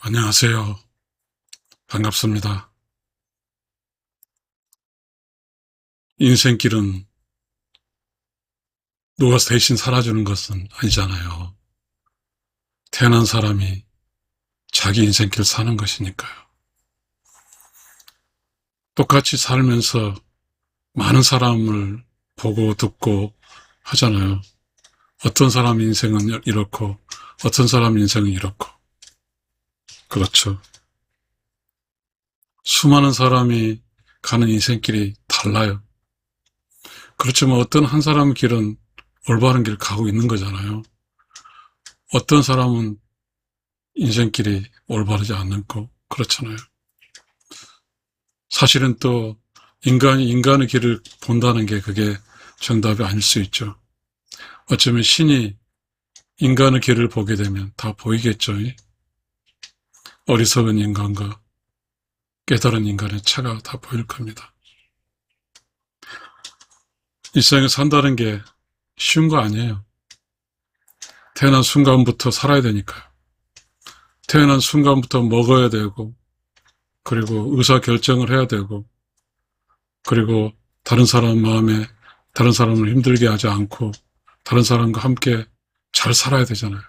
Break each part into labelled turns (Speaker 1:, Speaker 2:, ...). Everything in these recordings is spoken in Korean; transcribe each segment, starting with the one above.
Speaker 1: 안녕하세요. 반갑습니다. 인생길은 누가 대신 살아주는 것은 아니잖아요. 태어난 사람이 자기 인생길 사는 것이니까요. 똑같이 살면서 많은 사람을 보고 듣고 하잖아요. 어떤 사람 인생은 이렇고 어떤 사람 인생은 이렇고. 그렇죠. 수많은 사람이 가는 인생길이 달라요. 그렇지만 어떤 한 사람 길은 올바른 길 가고 있는 거잖아요. 어떤 사람은 인생길이 올바르지 않는 거 그렇잖아요. 사실은 또 인간이 인간의 길을 본다는 게 그게 정답이 아닐 수 있죠. 어쩌면 신이 인간의 길을 보게 되면 다 보이겠죠. 어리석은 인간과 깨달은 인간의 차가 다 보일 겁니다. 일상에 산다는 게 쉬운 거 아니에요. 태어난 순간부터 살아야 되니까요. 태어난 순간부터 먹어야 되고, 그리고 의사결정을 해야 되고, 그리고 다른 사람 마음에 다른 사람을 힘들게 하지 않고 다른 사람과 함께 잘 살아야 되잖아요.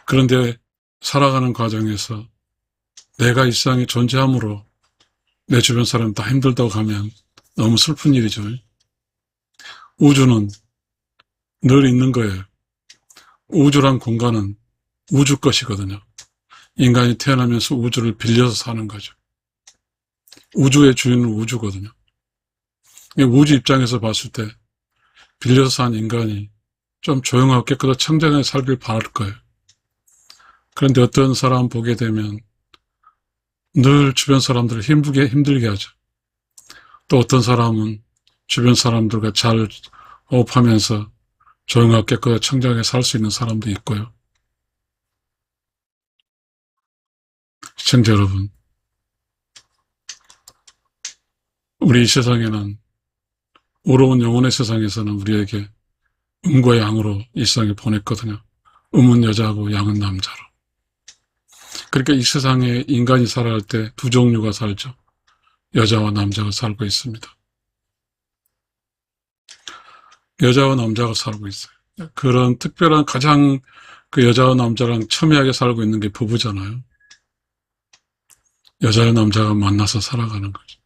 Speaker 1: 그런데 살아가는 과정에서 내가 이 세상에 존재함으로 내 주변 사람 다 힘들다고 하면 너무 슬픈 일이죠. 우주는 늘 있는 거예요. 우주란 공간은 우주 것이거든요. 인간이 태어나면서 우주를 빌려서 사는 거죠. 우주의 주인은 우주거든요. 우주 입장에서 봤을 때 빌려서 산 인간이 좀 조용하고 깨끗하고 청정하게 살길 바랄 거예요. 그런데 어떤 사람 보게 되면 늘 주변 사람들을 힘들게 하죠. 또 어떤 사람은 주변 사람들과 잘 호흡하면서 조용하게 깨끗하게 청정하게 살 수 있는 사람도 있고요. 시청자 여러분, 우리 이 세상에는 의로운 영혼의 세상에서는 우리에게 음과 양으로 이 세상에 보냈거든요. 음은 여자고 양은 남자로. 그러니까 이 세상에 인간이 살아갈 때 두 종류가 살죠. 여자와 남자가 살고 있습니다. 여자와 남자가 살고 있어요. 그런 특별한 가장 그 여자와 남자랑 첨예하게 살고 있는 게 부부잖아요. 여자와 남자가 만나서 살아가는 거죠.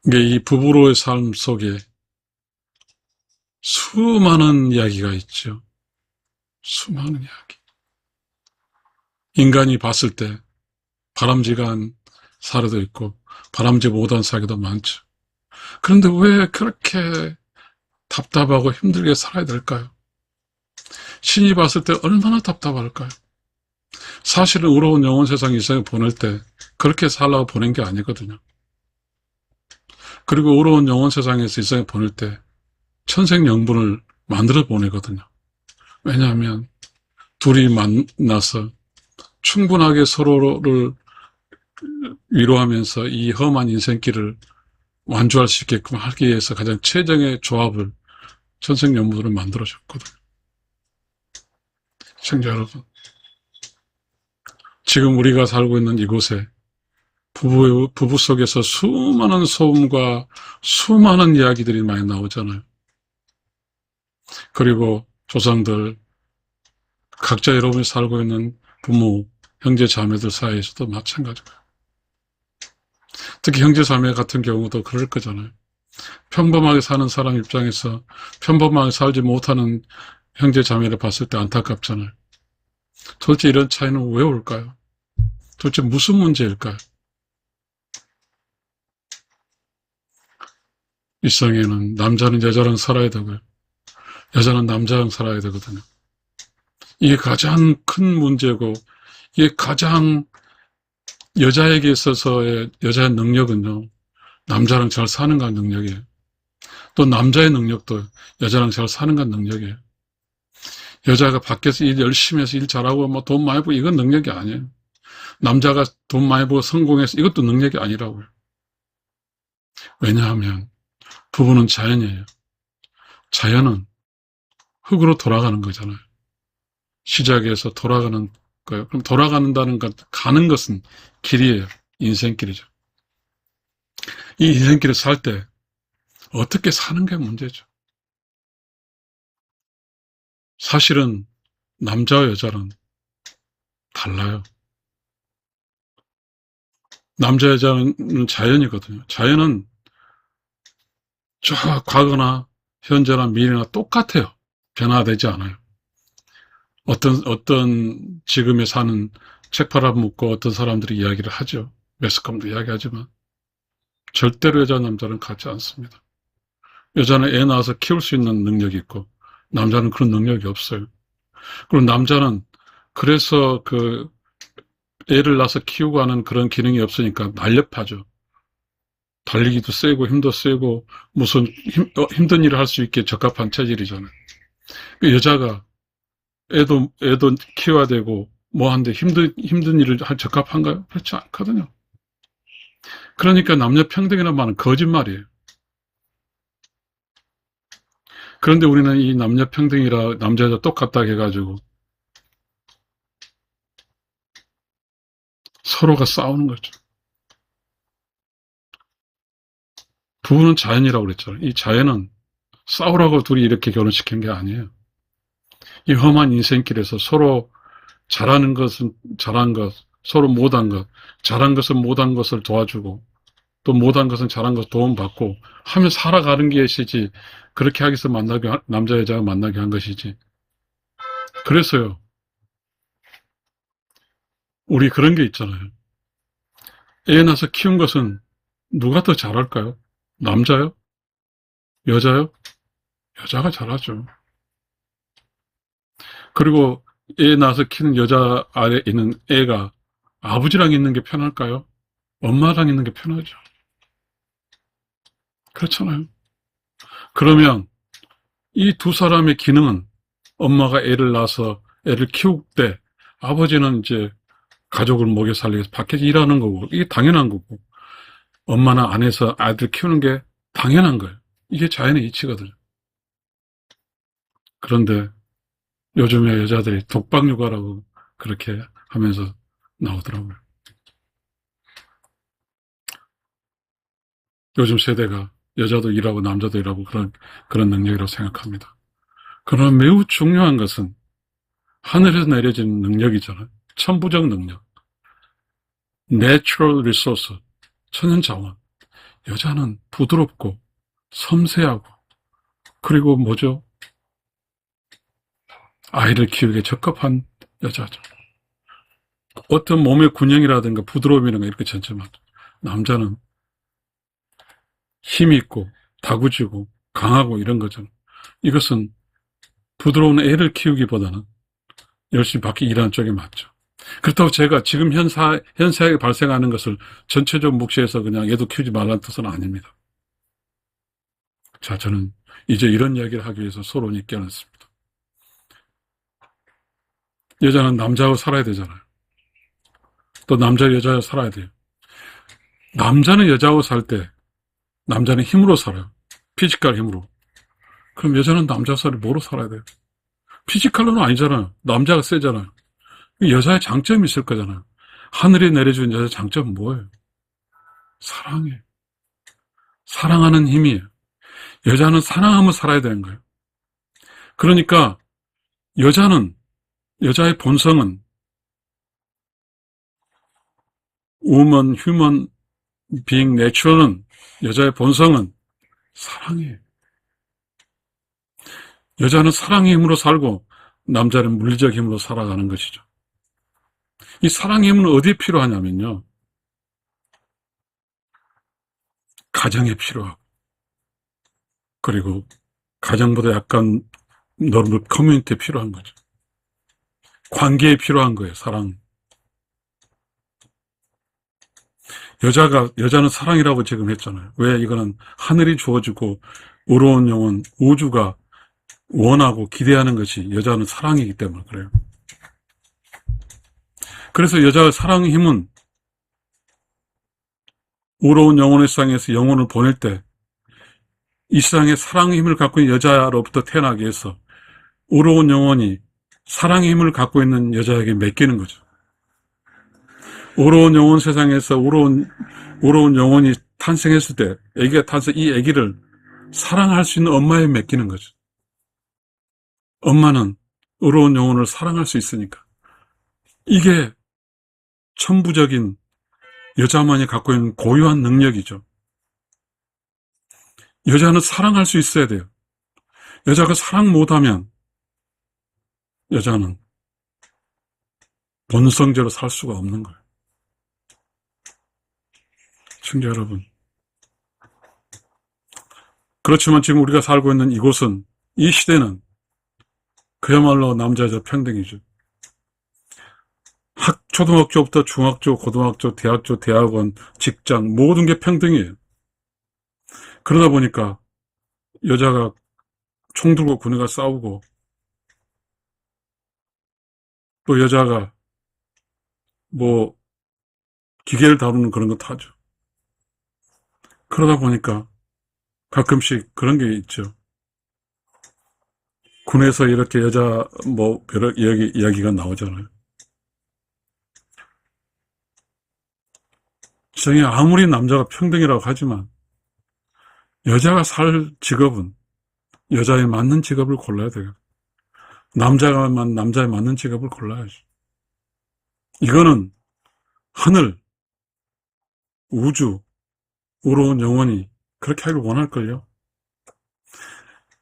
Speaker 1: 이게 이 부부로의 삶 속에 수많은 이야기가 있죠. 수많은 이야기. 인간이 봤을 때 바람직한 사례도 있고 바람직 못한 사례도 많죠. 그런데 왜 그렇게 답답하고 힘들게 살아야 될까요? 신이 봤을 때 얼마나 답답할까요? 사실은 의로운 영혼 세상 이상에 보낼 때 그렇게 살라고 보낸 게 아니거든요. 그리고 의로운 영혼 세상에서 이상에 보낼 때 천생연분을 만들어 보내거든요. 왜냐하면 둘이 만나서 충분하게 서로를 위로하면서 이 험한 인생길을 완주할 수 있게끔 하기 위해서 가장 최정의 조합을 천생연분으로 만들어줬거든요. 시청자 여러분, 지금 우리가 살고 있는 이곳에 부부 속에서 수많은 소음과 수많은 이야기들이 많이 나오잖아요. 그리고 조상들, 각자 여러분이 살고 있는 부모, 형제, 자매들 사이에서도 마찬가지고요. 특히 형제, 자매 같은 경우도 그럴 거잖아요. 평범하게 사는 사람 입장에서 평범하게 살지 못하는 형제, 자매를 봤을 때 안타깝잖아요. 도대체 이런 차이는 왜 올까요? 도대체 무슨 문제일까요? 이 세상에는 남자는 여자랑 살아야 되고요. 여자는 남자랑 살아야 되거든요. 이게 가장 큰 문제고, 이게 가장 여자에게 있어서의 여자의 능력은요, 남자랑 잘 사는가 능력이에요. 또 남자의 능력도 여자랑 잘 사는가 능력이에요. 여자가 밖에서 일 열심히 해서 일 잘하고 뭐 돈 많이 벌고 이건 능력이 아니에요. 남자가 돈 많이 벌고 성공해서 이것도 능력이 아니라고요. 왜냐하면 부부는 자연이에요. 자연은 흙으로 돌아가는 거잖아요. 시작해서 돌아가는 거예요. 그럼 돌아간다는 것, 가는 것은 길이에요. 인생길이죠. 이 인생길을 살 때 어떻게 사는 게 문제죠. 사실은 남자와 여자는 달라요. 남자, 여자는 자연이거든요. 자연은 저 과거나 현재나 미래나 똑같아요. 변화되지 않아요. 어떤 지금에 사는 책 팔아먹고 어떤 사람들이 이야기를 하죠. 매스컴도 이야기하지만 절대로 여자 남자는 같지 않습니다. 여자는 애 낳아서 키울 수 있는 능력이 있고 남자는 그런 능력이 없어요. 그리고 남자는 그래서 그 애를 낳아서 키우고 하는 그런 기능이 없으니까 날렵하죠. 달리기도 세고 힘도 세고 무슨 힘든 일을 할 수 있게 적합한 체질이잖아요. 여자가 애도 키워야 되고 뭐 한데 힘든 일을 할 적합한가요? 그렇지 않거든요. 그러니까 남녀 평등이라는 말은 거짓말이에요. 그런데 우리는 이 남녀 평등이라 남자 여자 똑같다 해가지고 서로가 싸우는 거죠. 부부는 자연이라고 그랬잖아요. 이 자연은 싸우라고 둘이 이렇게 결혼시킨 게 아니에요. 이 험한 인생길에서 서로 잘하는 것은 잘한 것, 서로 못한 것, 잘한 것은 못한 것을 도와주고 또 못한 것은 잘한 것 도움받고 하며 살아가는 것이지 그렇게 하기 위해서 남자 여자가 만나게 한 것이지. 그래서요. 우리 그런 게 있잖아요. 애 낳아서 키운 것은 누가 더 잘할까요? 남자요? 여자요? 여자가 잘하죠. 그리고 애 낳아서 키우는 여자 아래 있는 애가 아버지랑 있는 게 편할까요? 엄마랑 있는 게 편하죠. 그렇잖아요. 그러면 이 두 사람의 기능은 엄마가 애를 낳아서 애를 키울 때 아버지는 이제 가족을 먹여 살리기 위해서 밖에서 일하는 거고 이게 당연한 거고 엄마는 안에서 아이들 키우는 게 당연한 거예요. 이게 자연의 이치거든요. 그런데 요즘에 여자들이 독박육아라고 그렇게 하면서 나오더라고요. 요즘 세대가 여자도 일하고 남자도 일하고 그런 능력이라고 생각합니다. 그러나 매우 중요한 것은 하늘에서 내려지는 능력이잖아요. 천부적 능력. Natural resource. 천연자원. 여자는 부드럽고 섬세하고 그리고 뭐죠? 아이를 키우기에 적합한 여자죠. 어떤 몸의 균형이라든가 부드러움이라든가 이렇게 전체만. 남자는 힘이 있고 다구지고 강하고 이런 거죠. 이것은 부드러운 애를 키우기보다는 열심히 밖에 일하는 쪽이 맞죠. 그렇다고 제가 지금 현사에 발생하는 것을 전체적으로 묵시해서 그냥 애도 키우지 말라는 뜻은 아닙니다. 자, 저는 이제 이런 이야기를 하기 위해서 서론이 깨어났습니다. 여자는 남자하고 살아야 되잖아요. 또 남자 여자하고 살아야 돼요. 남자는 여자하고 살 때 남자는 힘으로 살아요. 피지컬 힘으로. 그럼 여자는 남자 살이 뭐로 살아야 돼요? 피지컬로는 아니잖아요. 남자가 세잖아요. 여자의 장점이 있을 거잖아요. 하늘이 내려준 여자의 장점은 뭐예요? 사랑이에요. 사랑하는 힘이에요. 여자는 사랑하며 살아야 되는 거예요. 그러니까 여자의 본성은 woman, human being nature는 여자의 본성은 사랑이에요. 여자는 사랑의 힘으로 살고 남자는 물리적 힘으로 살아가는 것이죠. 이 사랑의 힘은 어디에 필요하냐면요. 가정에 필요하고 그리고 가정보다 약간 넓은 커뮤니티에 필요한 거죠. 관계에 필요한 거예요. 사랑. 여자는 사랑이라고 지금 했잖아요. 왜? 이거는 하늘이 주어지고 의로운 영혼, 우주가 원하고 기대하는 것이 여자는 사랑이기 때문에 그래요. 그래서 여자의 사랑의 힘은 의로운 영혼의 세상에서 영혼을 보낼 때 이 세상에 사랑의 힘을 갖고 있는 여자로부터 태어나기 위해서 의로운 영혼이 사랑의 힘을 갖고 있는 여자에게 맡기는 거죠. 의로운 영혼 세상에서 의로운 영혼이 탄생했을 때, 아기가 이 아기를 사랑할 수 있는 엄마에 맡기는 거죠. 엄마는 의로운 영혼을 사랑할 수 있으니까. 이게 천부적인 여자만이 갖고 있는 고유한 능력이죠. 여자는 사랑할 수 있어야 돼요. 여자가 사랑 못하면 여자는 본성대로 살 수가 없는 거예요. 시청자 여러분. 그렇지만 지금 우리가 살고 있는 이곳은, 이 시대는 그야말로 남자 여자 평등이죠. 초등학교부터 중학교, 고등학교, 대학교, 대학원, 직장 모든 게 평등이에요. 그러다 보니까 여자가 총 들고 군에가 싸우고, 또 여자가 뭐 기계를 다루는 그런 것도 하죠. 그러다 보니까 가끔씩 그런 게 있죠. 군에서 이렇게 여자 뭐 여러 이야기가 나오잖아요. 세상에 아무리 남자가 평등이라고 하지만 여자가 살 직업은 여자에 맞는 직업을 골라야 돼요. 남자에 맞는 직업을 골라야죠. 이거는 하늘, 우주, 의로운 영혼이 그렇게 하길 원할걸요.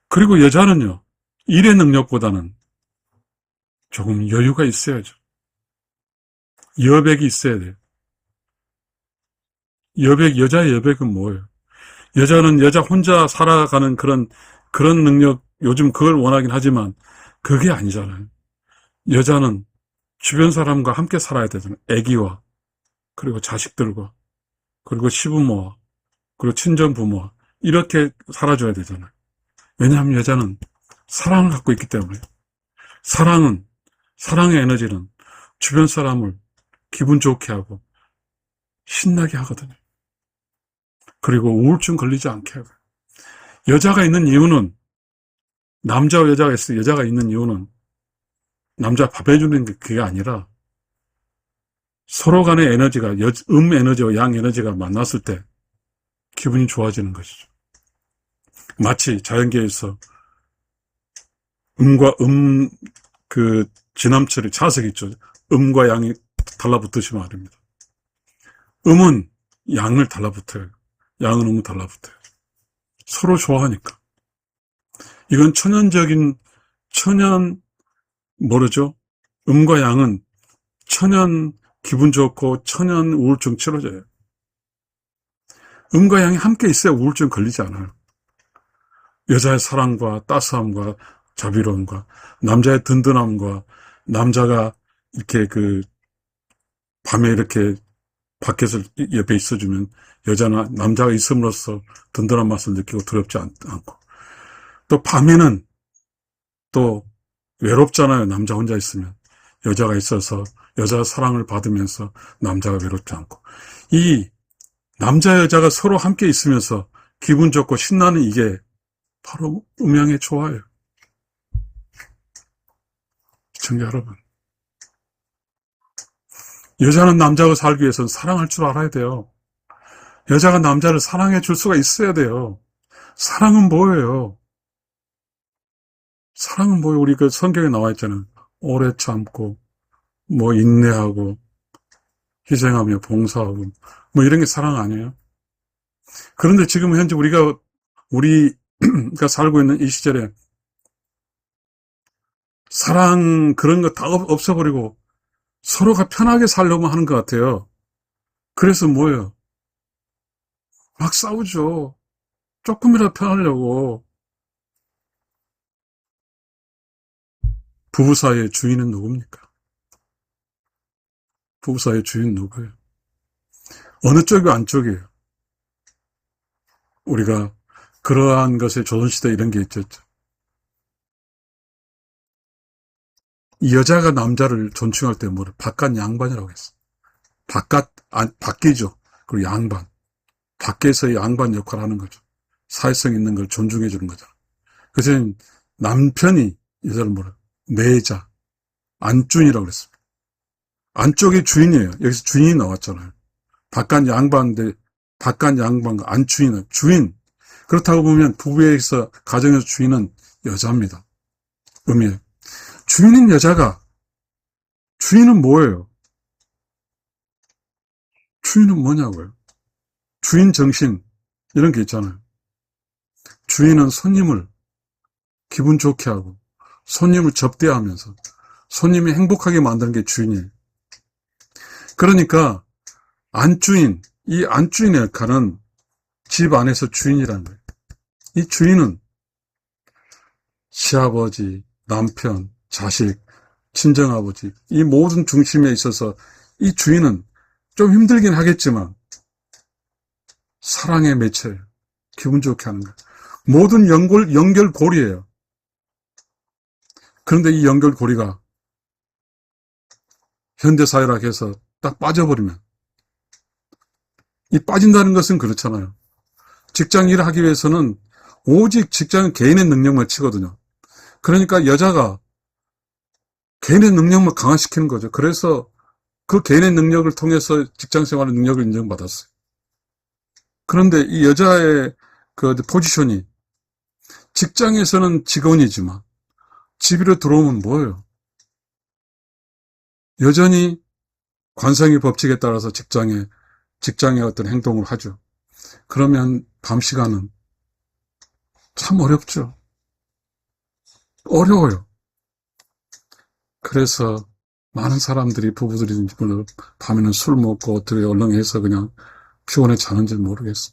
Speaker 1: 그리고 여자는요, 일의 능력보다는 조금 여유가 있어야죠. 여백이 있어야 돼요. 여자의 여백은 뭐예요? 여자는 여자 혼자 살아가는 그런 능력, 요즘 그걸 원하긴 하지만 그게 아니잖아요. 여자는 주변 사람과 함께 살아야 되잖아요. 아기와, 그리고 자식들과, 그리고 시부모와, 그리고 친정 부모와, 이렇게 살아줘야 되잖아요. 왜냐하면 여자는 사랑을 갖고 있기 때문에. 사랑의 에너지는 주변 사람을 기분 좋게 하고 신나게 하거든요. 그리고 우울증 걸리지 않게 하고. 여자가 있는 이유는, 남자와 여자가 있어 여자가 있는 이유는 남자 밥 해주는 게 그게 아니라 서로 간의 에너지가, 에너지와 양 에너지가 만났을 때 기분이 좋아지는 것이죠. 마치 자연계에서 진암철이 자석이 있죠. 음과 양이 달라붙듯이 말입니다. 음은 양을 달라붙어요. 양은 음을 달라붙어요. 서로 좋아하니까. 이건 모르죠? 음과 양은 천연 기분 좋고 천연 우울증 치료제예요. 음과 양이 함께 있어야 우울증 걸리지 않아요. 여자의 사랑과 따스함과 자비로움과 남자의 든든함과, 남자가 이렇게 밤에 이렇게 밖에서 옆에 있어주면 남자가 있음으로써 든든한 맛을 느끼고 두렵지 않고, 또 밤에는 또 외롭잖아요. 남자 혼자 있으면. 여자가 있어서 여자 사랑을 받으면서 남자가 외롭지 않고, 이 남자 여자가 서로 함께 있으면서 기분 좋고 신나는 이게 바로 음양의 조화예요. 시청자 여러분, 여자는 남자가 살기 위해서는 사랑할 줄 알아야 돼요. 여자가 남자를 사랑해 줄 수가 있어야 돼요. 사랑은 뭐예요? 우리 성경에 나와 있잖아요. 오래 참고, 뭐 인내하고, 희생하며 봉사하고, 뭐 이런 게 사랑 아니에요? 그런데 지금 현재 우리가 살고 있는 이 시절에 사랑 그런 거 다 없어버리고 서로가 편하게 살려고 하는 것 같아요. 그래서 뭐예요? 막 싸우죠. 조금이라도 편하려고. 부부 사이의 주인은 누굽니까? 부부 사이의 주인은 누구예요? 어느 쪽이 안쪽이에요? 우리가 그러한 것에 조선시대 이런 게 있었죠. 이 여자가 남자를 존칭할 때 뭐를 바깥 양반이라고 했어. 밖이죠. 그리고 양반. 밖에서의 양반 역할을 하는 거죠. 사회성 있는 걸 존중해 주는 거죠. 그래서 남편이 여자를 뭐라? 내자. 안주인이라고 그랬습니다. 안쪽이 주인이에요. 여기서 주인이 나왔잖아요. 바깥 양반인데 바깥 양반과 안주인은 주인. 그렇다고 보면 부부에서 가정에서 주인은 여자입니다. 의미에 주인인 여자가 주인은 뭐예요? 주인은 뭐냐고요? 주인 정신 이런 게 있잖아요. 주인은 손님을 기분 좋게 하고 손님을 접대하면서 손님이 행복하게 만드는 게 주인이에요. 그러니까 안주인, 이 안주인의 역할은 집 안에서 주인이라는 거예요. 이 주인은 시아버지, 남편, 자식, 친정아버지 이 모든 중심에 있어서 이 주인은 좀 힘들긴 하겠지만 사랑의 매체예요. 기분 좋게 하는 거예요. 모든 연결고리예요. 그런데 이 연결고리가 현대사회라 해서 딱 빠져버리면 이 빠진다는 것은 그렇잖아요. 직장 일을 하기 위해서는 오직 직장은 개인의 능력만 치거든요. 그러니까 여자가 개인의 능력만 강화시키는 거죠. 그래서 그 개인의 능력을 통해서 직장생활의 능력을 인정받았어요. 그런데 이 여자의 그 포지션이 직장에서는 직원이지만 집으로 들어오면 뭐예요? 여전히 관성의 법칙에 따라서 직장의 어떤 행동을 하죠. 그러면 밤 시간은 참 어렵죠. 어려워요. 그래서 많은 사람들이 부부들이 밤에는 술 먹고 어떻게 얼렁해서 그냥 피곤해 자는지 모르겠어.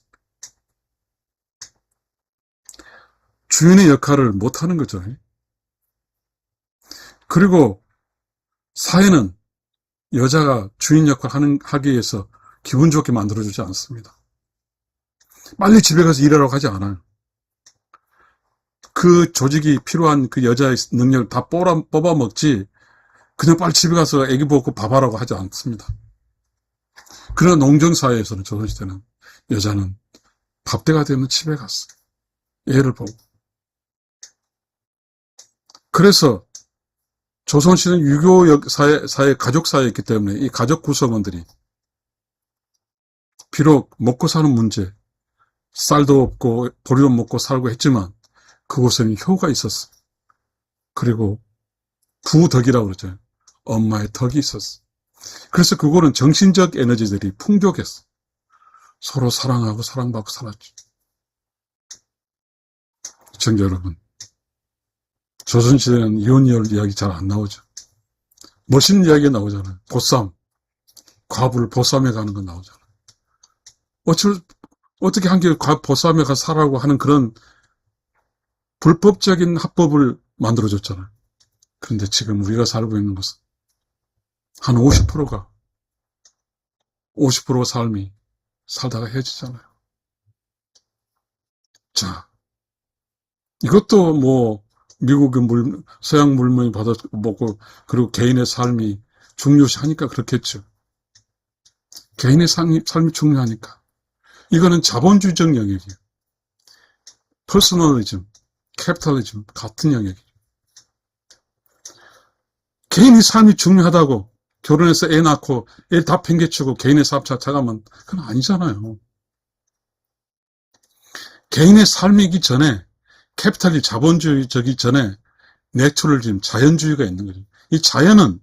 Speaker 1: 주인의 역할을 못하는 거죠. 그리고 사회는 여자가 주인 역할을 하기 위해서 기분 좋게 만들어주지 않습니다. 빨리 집에 가서 일하라고 하지 않아요. 그 조직이 필요한 그 여자의 능력을 다 뽑아 먹지 그냥 빨리 집에 가서 애기 보고 밥하라고 하지 않습니다. 그러나 농경사회에서는 조선시대는 여자는 밥때가 되면 집에 갔어요. 애를 보고. 그래서 조선시대는 유교 사회, 가족 사회였기 때문에 이 가족 구성원들이 비록 먹고 사는 문제, 쌀도 없고 보리로 먹고 살고 했지만 그곳에는 효가 있었어. 그리고 부덕이라고 그러죠. 엄마의 덕이 있었어. 그래서 그거는 정신적 에너지들이 풍족했어. 서로 사랑하고 사랑받고 살았죠. 시청자 여러분, 조선시대는 이혼 이야기 잘 안 나오죠. 멋있는 이야기가 나오잖아요. 보쌈, 과부를 보쌈에 가는 건 나오잖아요. 어떻게 한 개 보쌈에 가서 살라고 하는 그런 불법적인 합법을 만들어줬잖아요. 그런데 지금 우리가 살고 있는 것은 한 50%가 삶이 살다가 헤어지잖아요. 자, 이것도 뭐 미국의 서양 물건이 받아먹고 그리고 개인의 삶이 중요시하니까 그렇겠죠. 개인의 삶이 중요하니까. 이거는 자본주의적 영역이에요. 퍼스널리즘, 캐피탈리즘 같은 영역이에요. 개인의 삶이 중요하다고 결혼해서 애 낳고 애 다 팽개치고 개인의 삶 찾아가면 그건 아니잖아요. 개인의 삶이기 전에 캐피탈리 자본주의적이 전에 내추럴즘, 자연주의가 있는 거죠. 이 자연은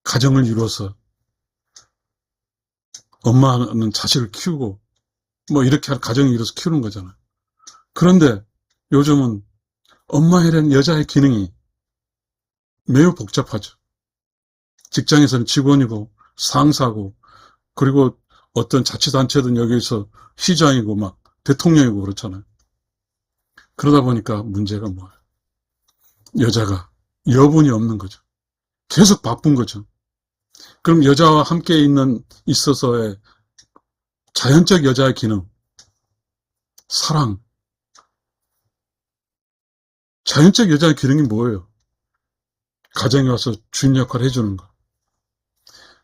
Speaker 1: 가정을 이루어서 엄마는 자식을 키우고 뭐 이렇게 가정을 이루어서 키우는 거잖아요. 그런데 요즘은 엄마라는 여자의 기능이 매우 복잡하죠. 직장에서는 직원이고 상사고 그리고 어떤 자치단체든 여기서 시장이고 막 대통령이고 그렇잖아요. 그러다 보니까 문제가 뭐예요? 여자가 여분이 없는 거죠. 계속 바쁜 거죠. 그럼 여자와 함께 있어서의 자연적 여자의 기능, 사랑. 자연적 여자의 기능이 뭐예요? 가정에 와서 주인 역할을 해주는 거.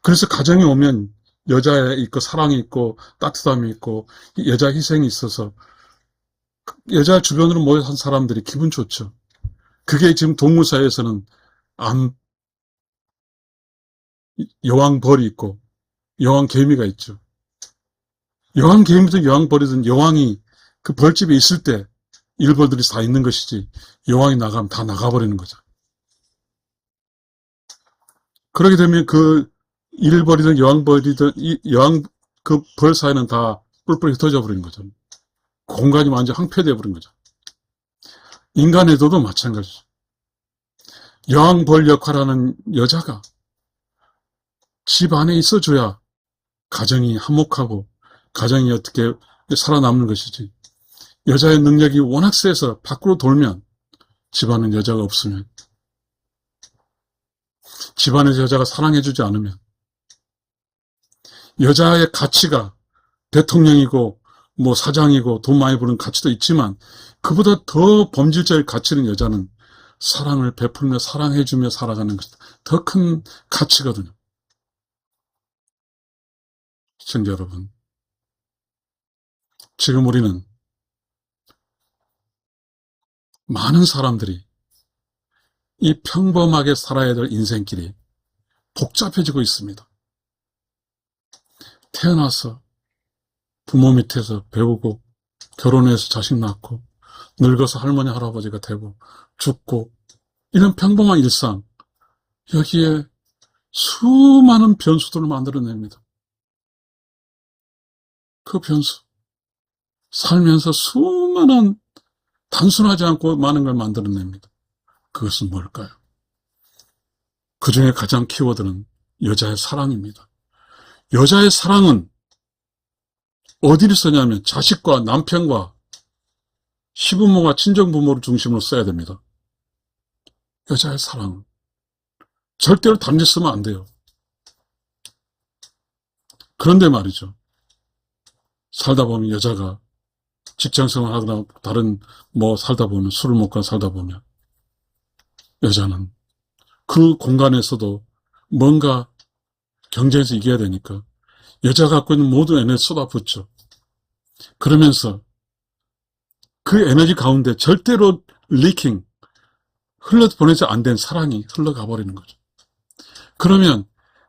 Speaker 1: 그래서 가정에 오면 여자에 있고 사랑이 있고 따뜻함이 있고 여자 희생이 있어서 여자 주변으로 모여 산 사람들이 기분 좋죠. 그게 지금 동물사회에서는 여왕벌이 있고 여왕개미가 있죠. 여왕개미든 여왕벌이든 여왕이 그 벌집에 있을 때 일벌들이 다 있는 것이지 여왕이 나가면 다 나가버리는 거죠. 그렇게 되면 그 일벌이든 여왕벌이든 여왕 그 벌 사이는 다 뿔뿔이 흩어져 버린 거죠. 공간이 완전 황폐되어 버린 거죠. 인간에도 마찬가지죠. 여왕벌 역할하는 여자가 집 안에 있어줘야 가정이 화목하고 가정이 어떻게 살아남는 것이지. 여자의 능력이 워낙 세서 밖으로 돌면 집안은 여자가 없으면 집안에서 여자가 사랑해주지 않으면 여자의 가치가 대통령이고 뭐 사장이고 돈 많이 버는 가치도 있지만 그보다 더 범질적인 가치는 여자는 사랑을 베풀며 사랑해주며 살아가는 것이다. 더 큰 가치거든요. 시청자 여러분, 지금 우리는 많은 사람들이 이 평범하게 살아야 될 인생길이 복잡해지고 있습니다. 태어나서 부모 밑에서 배우고 결혼해서 자식 낳고 늙어서 할머니 할아버지가 되고 죽고 이런 평범한 일상, 여기에 수많은 변수들을 만들어냅니다. 그 변수, 살면서 수많은 단순하지 않고 많은 걸 만들어냅니다. 그것은 뭘까요? 그 중에 가장 키워드는 여자의 사랑입니다. 여자의 사랑은 어디를 쓰냐면 자식과 남편과 시부모와 친정부모를 중심으로 써야 됩니다. 여자의 사랑은 절대로 단지 쓰면 안 돼요. 그런데 말이죠. 살다 보면 여자가 직장생활 하거나 다른 뭐 살다 보면 술을 먹거나 살다 보면 여자는 그 공간에서도 뭔가 경쟁에서 이겨야 되니까 여자가 갖고 있는 모든 에너지를 쏟아붓죠. 그러면서 그 에너지 가운데 절대로 리킹, 흘러보내지 안 된 사랑이 흘러가 버리는 거죠. 그러면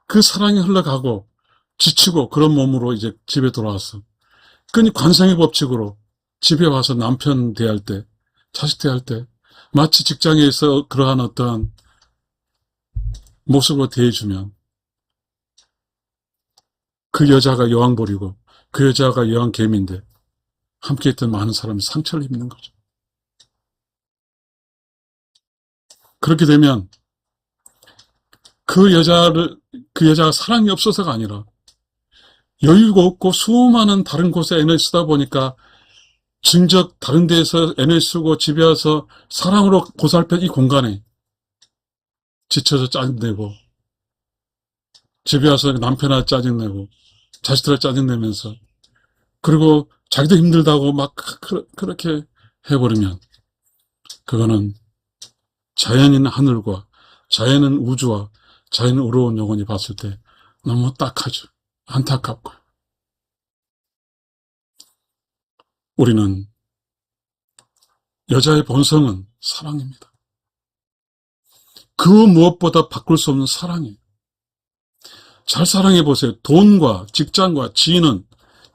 Speaker 1: 그 사랑이 흘러가고 지치고 그런 몸으로 이제 집에 돌아와서 끈이 관성의 법칙으로 집에 와서 남편 대할 때, 자식 대할 때 마치 직장에서 그러한 어떠한 모습으로 대해주면 그 여자가 여왕벌이고 그 여자가 여왕개미인데 함께 있던 많은 사람이 상처를 입는 거죠. 그렇게 되면 그 여자가 사랑이 없어서가 아니라 여유가 없고 수많은 다른 곳에 에너지 쓰다 보니까 진작 다른 데에서 에너지 쓰고 집에 와서 사랑으로 보살펴 이 공간에 지쳐서 짜증내고 집에 와서 남편한테 짜증내고 자식들한테 짜증내면서 그리고 자기도 힘들다고 막 그렇게 해버리면 그거는 자연인 하늘과 자연인 우주와 자연인 의로운 영혼이 봤을 때 너무 딱하죠. 안타깝고. 우리는 여자의 본성은 사랑입니다. 그 무엇보다 바꿀 수 없는 사랑이에요. 잘 사랑해 보세요. 돈과 직장과 지인은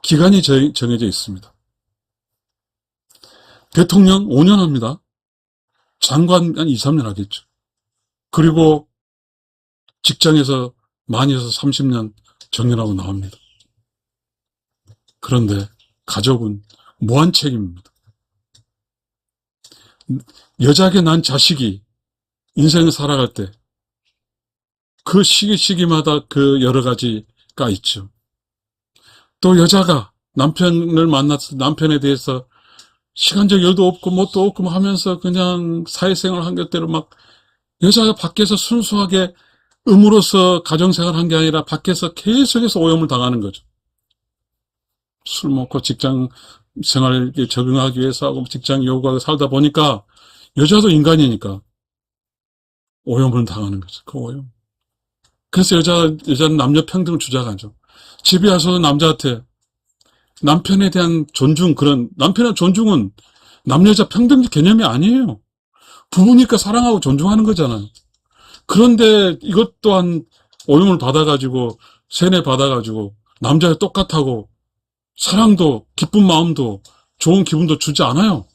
Speaker 1: 기간이 정해져 있습니다. 대통령 5년 합니다. 장관 한 2, 3년 하겠죠. 그리고 직장에서 많이 해서 30년 정년하고 나옵니다. 그런데 가족은 무한 책임입니다. 여자에게 난 자식이 인생을 살아갈 때 그 시기마다 그 여러 가지가 있죠. 또 여자가 남편을 만나서 남편에 대해서 시간적 여유도 없고 뭣도 없고 하면서 그냥 사회생활 한 것대로 막 여자가 밖에서 순수하게 음으로서 가정생활 한 게 아니라 밖에서 계속해서 오염을 당하는 거죠. 술 먹고 직장 생활에 적응하기 위해서 하고 직장 요구하고 살다 보니까 여자도 인간이니까 오염을 당하는 거죠. 그 오염. 그래서 여자는 남녀 평등을 주장하죠. 집에 와서 남자한테 남편에 대한 존중, 남편의 존중은 남녀 여자 평등 개념이 아니에요. 부부니까 사랑하고 존중하는 거잖아요. 그런데 이것 또한 오염을 받아가지고, 세뇌 받아가지고, 남자와 똑같다고, 사랑도, 기쁜 마음도, 좋은 기분도 주지 않아요.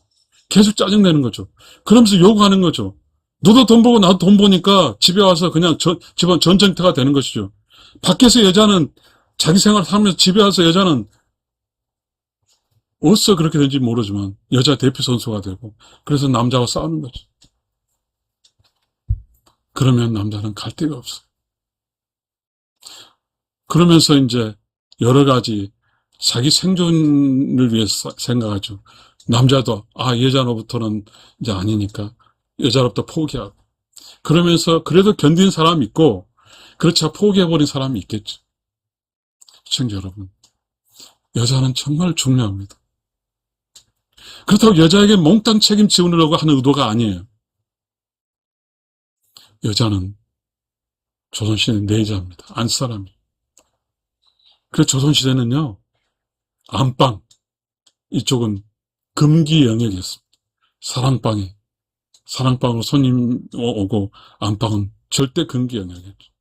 Speaker 1: 계속 짜증내는 거죠. 그러면서 욕하는 거죠. 너도 돈 벌고 나도 돈 버니까 집에 와서 그냥 집안 전쟁터가 되는 것이죠. 밖에서 여자는 자기 생활을 하면서 집에 와서 여자는 어디서 그렇게 된지 모르지만 여자 대표 선수가 되고 그래서 남자와 싸우는 거죠. 그러면 남자는 갈 데가 없어. 그러면서 이제 여러 가지 자기 생존을 위해서 생각하죠. 남자도 여자로부터는 이제 아니니까 여자로부터 포기하고 그러면서 그래도 견딘 사람이 있고 그렇지 않아 포기해버린 사람이 있겠죠. 시청자 여러분, 여자는 정말 중요합니다. 그렇다고 여자에게 몽땅 책임지우려고 하는 의도가 아니에요. 여자는 조선시대 내자입니다. 안사람이. 그래서 조선시대는요, 안방, 이쪽은 금기 영역이었습니다. 사랑방으로 손님 오고 안방은 절대 금기 영역이었죠.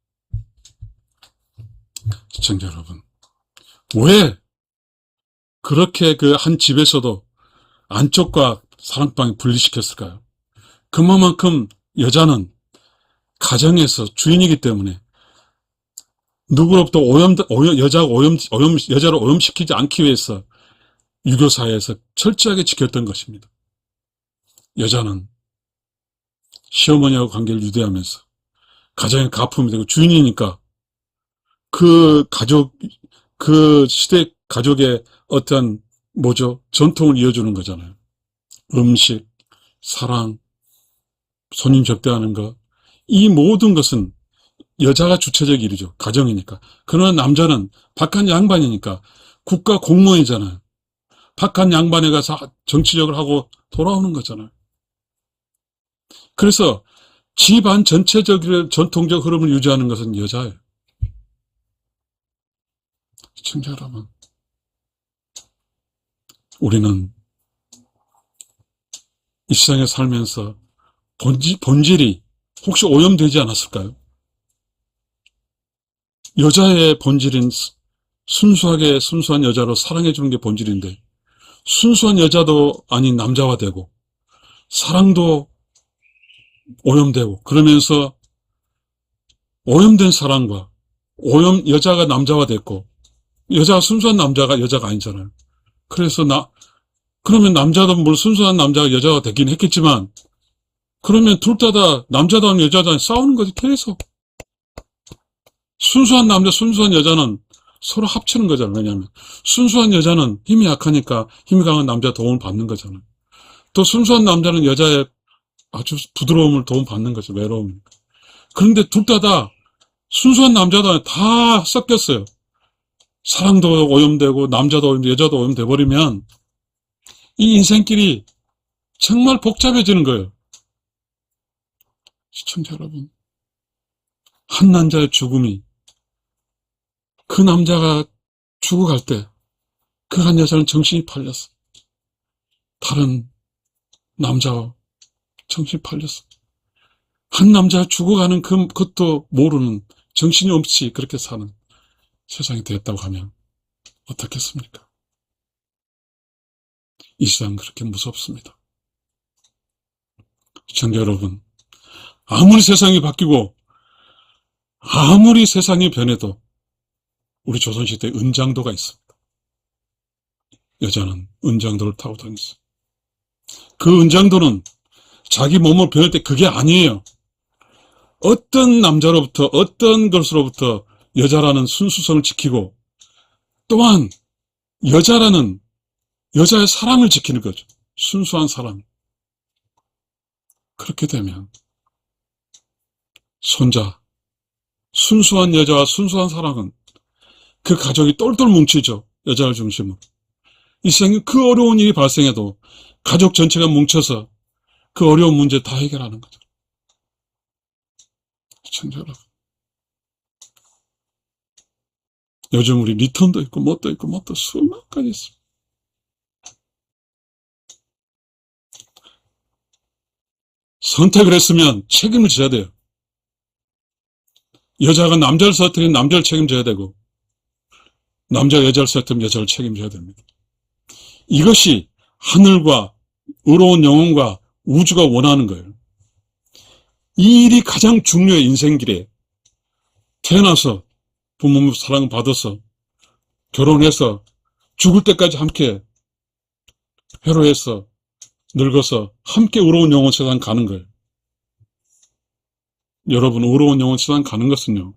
Speaker 1: 시청자 여러분, 왜 그렇게 그 한 집에서도 안쪽과 사랑방이 분리시켰을까요? 그만큼 여자는 가정에서 주인이기 때문에 누구로부터 여자를 오염시키지 않기 위해서 유교사회에서 철저하게 지켰던 것입니다. 여자는 시어머니하고 관계를 유지하면서 가정의 가품이 되고 주인이니까 그 시대 가족의 어떤 전통을 이어주는 거잖아요. 음식, 사랑, 손님 접대하는 것, 이 모든 것은 여자가 주체적 일이죠. 가정이니까. 그러나 남자는 박한 양반이니까 국가 공무원이잖아요. 박한 양반에 가서 정치적으로 하고 돌아오는 거잖아요. 그래서 집안 전체적인 전통적 흐름을 유지하는 것은 여자예요. 시청자 여러분, 우리는 이 세상에 살면서 본질이 혹시 오염되지 않았을까요? 여자의 본질인 순수한 여자로 사랑해주는 게 본질인데 순수한 여자도 아닌 남자가 되고 사랑도 오염되고 그러면서 오염된 사랑과 여자가 남자가 됐고 여자가 순수한 남자가 여자가 아니잖아요. 그래서 그러면 남자도 물론 순수한 남자가 여자가 됐긴 했겠지만 그러면 둘 다 남자다운 여자다 싸우는 거지 계속. 순수한 남자, 순수한 여자는 서로 합치는 거잖아요. 왜냐하면 순수한 여자는 힘이 약하니까 힘이 강한 남자 도움을 받는 거잖아요. 또 순수한 남자는 여자의 아주 부드러움을 도움받는 거죠. 외로움. 그런데 둘 다 순수한 남자도 다 섞였어요. 사랑도 오염되고 남자도 오염되고 여자도 오염돼 버리면 이 인생길이 정말 복잡해지는 거예요. 시청자 여러분, 한 남자의 죽음이 그 남자가 죽어갈 때 그 한 여자는 정신이 팔렸어. 다른 남자와 정신이 팔렸어. 한 남자가 죽어가는 그것도 모르는 정신이 없이 그렇게 사는 세상이 되었다고 하면 어떻겠습니까? 이 세상은 그렇게 무섭습니다. 시청자 여러분, 아무리 세상이 바뀌고 아무리 세상이 변해도 우리 조선시대에 은장도가 있습니다. 여자는 은장도를 타고 다녔어요. 그 은장도는 자기 몸을 변할 때 그게 아니에요. 어떤 남자로부터 어떤 것으로부터 여자라는 순수성을 지키고 또한 여자라는 여자의 사랑을 지키는 거죠. 순수한 사랑. 그렇게 되면 순수한 여자와 순수한 사랑은 그 가족이 똘똘 뭉치죠. 여자를 중심으로. 이 세상에 그 어려운 일이 발생해도 가족 전체가 뭉쳐서 그 어려운 문제 다 해결하는 거죠. 시청자 여러분. 요즘 우리 리턴도 있고 뭣도 있고 뭣도 수만 가지 있습니다. 선택을 했으면 책임을 져야 돼요. 여자가 남자를 쓰러뜨리면 남자를 책임져야 되고, 남자가 여자를 쓰러뜨리면 여자를 책임져야 됩니다. 이것이 하늘과 의로운 영혼과 우주가 원하는 거예요. 이 일이 가장 중요해. 인생길에 태어나서 부모님 사랑받아서 결혼해서 죽을 때까지 함께 회로해서 늙어서 함께 의로운 영혼 세상 가는 거예요. 여러분, 의로운 영혼 세상 가는 것은요,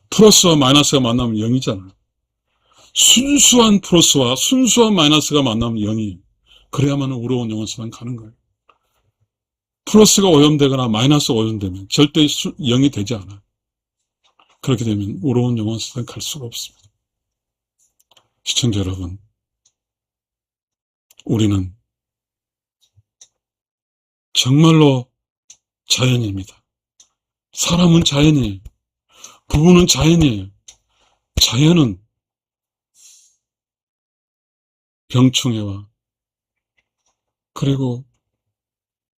Speaker 1: 플러스와 마이너스가 만나면 0이잖아요. 순수한 플러스와 순수한 마이너스가 만나면 0이에요. 그래야만 의로운 영혼 세상 가는 거예요. 플러스가 오염되거나 마이너스가 오염되면 절대 0이 되지 않아요. 그렇게 되면 의로운 영혼 세상 갈 수가 없습니다. 시청자 여러분, 우리는 정말로 자연입니다. 사람은 자연이에요. 부부는 자연이에요. 자연은 병충해와 그리고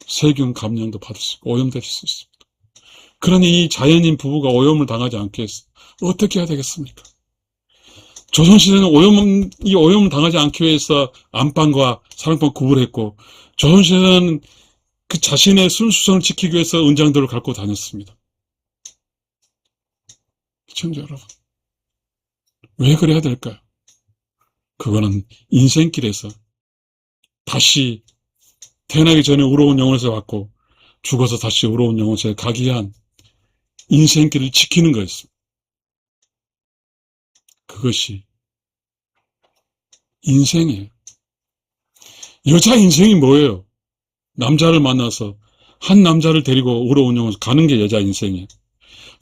Speaker 1: 세균 감염도 받을 수 있고 오염될 수 있습니다. 그러니 이 자연인 부부가 오염을 당하지 않게 해서 어떻게 해야 되겠습니까? 조선시대는 이 오염을 당하지 않기 위해서 안방과 사랑방 구분했고, 조선시대는 그 자신의 순수성을 지키기 위해서 은장들을 갖고 다녔습니다. 시청자 여러분, 왜 그래야 될까요? 그거는 인생길에서 다시 태어나기 전에 의로운 영혼에서 왔고 죽어서 다시 의로운 영혼에서 가기 위한 인생길을 지키는 거였습니다. 그것이 인생이에요. 여자 인생이 뭐예요? 남자를 만나서 한 남자를 데리고 의로운 영혼에서 가는 게 여자 인생이에요.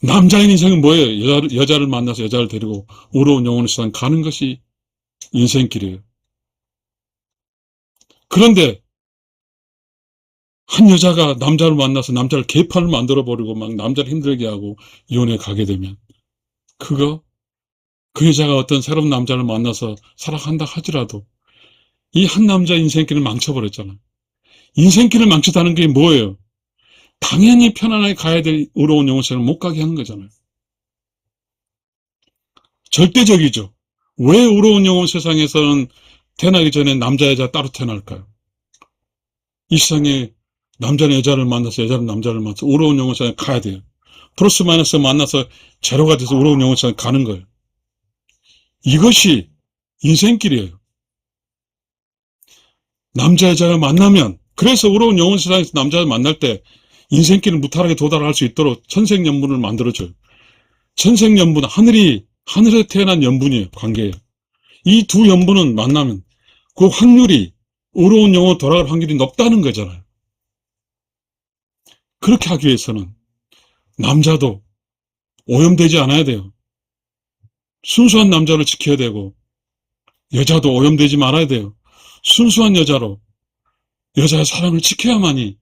Speaker 1: 남자인 인생은 뭐예요? 여자를 만나서 여자를 데리고 의로운 영혼에서 가는 것이 인생길이에요. 그런데 한 여자가 남자를 만나서 남자를 개판을 만들어버리고 막 남자를 힘들게 하고 이혼에 가게 되면 그 여자가 어떤 새로운 남자를 만나서 살아간다 하더라도 이 한 남자 인생길을 망쳐버렸잖아요. 인생길을 망쳤다는 게 뭐예요? 당연히 편안하게 가야 될 의로운 영혼처럼 못 가게 하는 거잖아요. 절대적이죠. 왜 의로운 영혼 세상에서는 태어나기 전에 남자 여자 따로 태어날까요? 이 세상에 남자는 여자를 만나서 여자는 남자를 만나서 의로운 영혼 세상에 가야 돼요. 플러스 마이너스 만나서 제로가 돼서 의로운 영혼 세상에 가는 거예요. 이것이 인생길이에요. 남자 여자가 만나면, 그래서 의로운 영혼 세상에서 남자를 만날 때 인생길을 무탈하게 도달할 수 있도록 천생연분을 만들어줘요. 천생연분, 하늘에 태어난 연분이에요. 관계예요. 이 두 연분은 만나면 그 확률이 의로운 영혼으로 돌아갈 확률이 높다는 거잖아요. 그렇게 하기 위해서는 남자도 오염되지 않아야 돼요. 순수한 남자를 지켜야 되고 여자도 오염되지 말아야 돼요. 순수한 여자로 여자의 사랑을 지켜야만이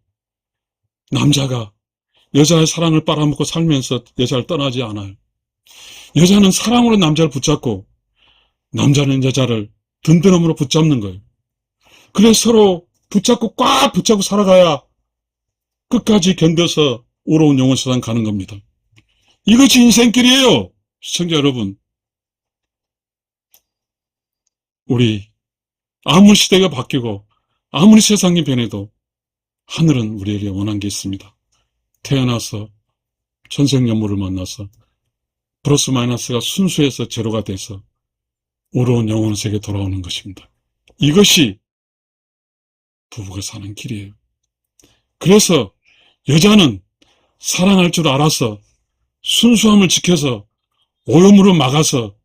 Speaker 1: 남자가 여자의 사랑을 빨아먹고 살면서 여자를 떠나지 않아요. 여자는 사랑으로 남자를 붙잡고 남자는 여자를 든든함으로 붙잡는 거예요. 그래서 서로 꽉 붙잡고 살아가야 끝까지 견뎌서 의로운 영혼 세상 가는 겁니다. 이것이 인생길이에요. 시청자 여러분, 우리 아무리 시대가 바뀌고 아무리 세상이 변해도 하늘은 우리에게 원한 게 있습니다. 태어나서 천생연분을 만나서 플러스 마이너스가 순수해서 제로가 돼서 의로운 영혼의 세계에 돌아오는 것입니다. 이것이 부부가 사는 길이에요. 그래서 여자는 사랑할 줄 알아서 순수함을 지켜서 오염으로 막아서,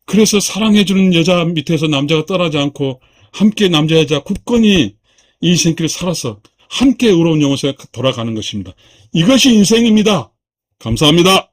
Speaker 1: 그래서 사랑해주는 여자 밑에서 남자가 떠나지 않고 함께 남자 여자 굳건히 이 인생길을 살아서 함께 의로운 영혼에 돌아가는 것입니다. 이것이 인생입니다. 감사합니다.